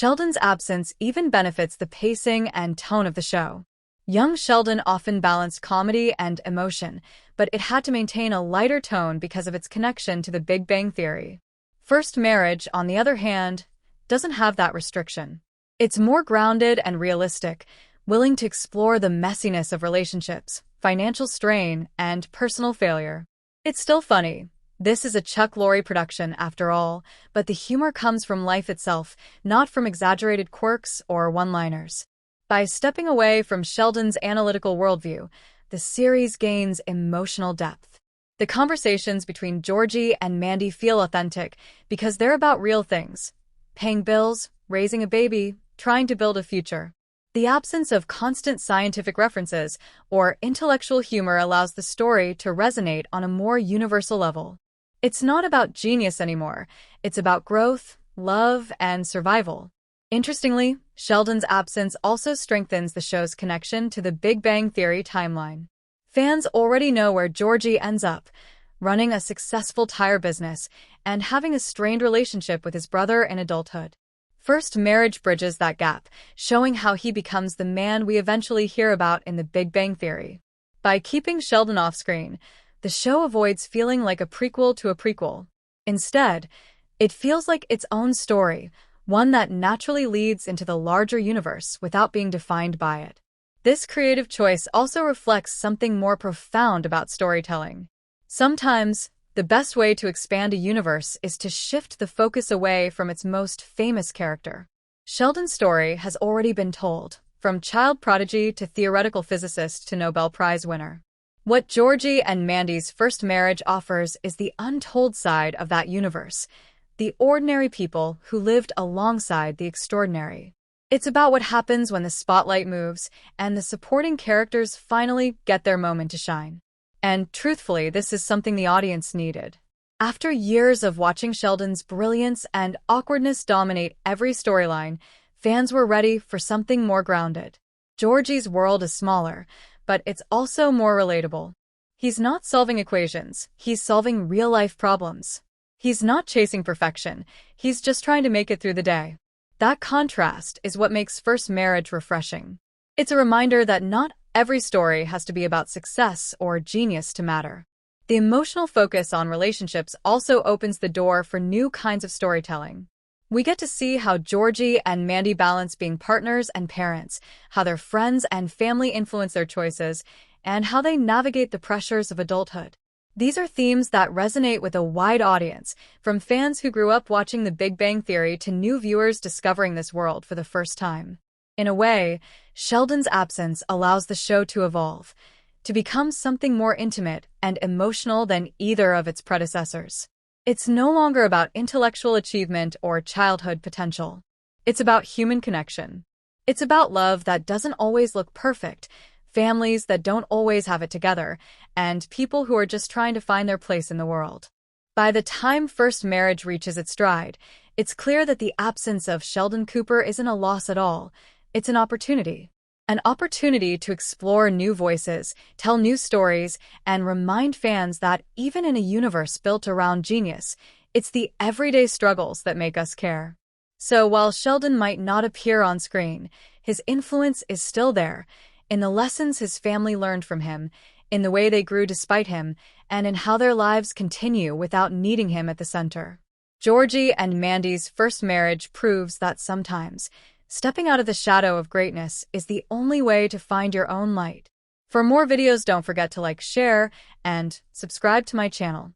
Sheldon's absence even benefits the pacing and tone of the show. Young Sheldon often balanced comedy and emotion, but it had to maintain a lighter tone because of its connection to the Big Bang Theory. First Marriage, on the other hand, doesn't have that restriction. It's more grounded and realistic, willing to explore the messiness of relationships, financial strain, and personal failure. It's still funny. This is a Chuck Lorre production, after all, but the humor comes from life itself, not from exaggerated quirks or one-liners. By stepping away from Sheldon's analytical worldview, the series gains emotional depth. The conversations between Georgie and Mandy feel authentic because they're about real things: paying bills, raising a baby, trying to build a future. The absence of constant scientific references or intellectual humor allows the story to resonate on a more universal level. It's not about genius anymore. It's about growth, love, and survival. Interestingly, Sheldon's absence also strengthens the show's connection to the Big Bang Theory timeline. Fans already know where Georgie ends up, running a successful tire business and having a strained relationship with his brother in adulthood. First Marriage bridges that gap, showing how he becomes the man we eventually hear about in the Big Bang Theory. By keeping Sheldon off-screen, the show avoids feeling like a prequel to a prequel. Instead, it feels like its own story, one that naturally leads into the larger universe without being defined by it. This creative choice also reflects something more profound about storytelling. Sometimes, the best way to expand a universe is to shift the focus away from its most famous character. Sheldon's story has already been told, from child prodigy to theoretical physicist to Nobel Prize winner. What Georgie and Mandy's First Marriage offers is the untold side of that universe, the ordinary people who lived alongside the extraordinary. It's about what happens when the spotlight moves and the supporting characters finally get their moment to shine. And truthfully, this is something the audience needed. After years of watching Sheldon's brilliance and awkwardness dominate every storyline, fans were ready for something more grounded. Georgie's world is smaller, but it's also more relatable. He's not solving equations, he's solving real-life problems. He's not chasing perfection, he's just trying to make it through the day. That contrast is what makes First Marriage refreshing. It's a reminder that not every story has to be about success or genius to matter. The emotional focus on relationships also opens the door for new kinds of storytelling. We get to see how Georgie and Mandy balance being partners and parents, how their friends and family influence their choices, and how they navigate the pressures of adulthood. These are themes that resonate with a wide audience, from fans who grew up watching The Big Bang Theory to new viewers discovering this world for the first time. In a way, Sheldon's absence allows the show to evolve, to become something more intimate and emotional than either of its predecessors. It's no longer about intellectual achievement or childhood potential. It's about human connection. It's about love that doesn't always look perfect, families that don't always have it together, and people who are just trying to find their place in the world. By the time First Marriage reaches its stride, it's clear that the absence of Sheldon Cooper isn't a loss at all. It's an opportunity. An opportunity to explore new voices, tell new stories, and remind fans that even in a universe built around genius, it's the everyday struggles that make us care. So while Sheldon might not appear on screen, his influence is still there, in the lessons his family learned from him, in the way they grew despite him, and in how their lives continue without needing him at the center. Georgie and Mandy's First Marriage proves that sometimes, stepping out of the shadow of greatness is the only way to find your own light. For more videos, don't forget to like, share, and subscribe to my channel.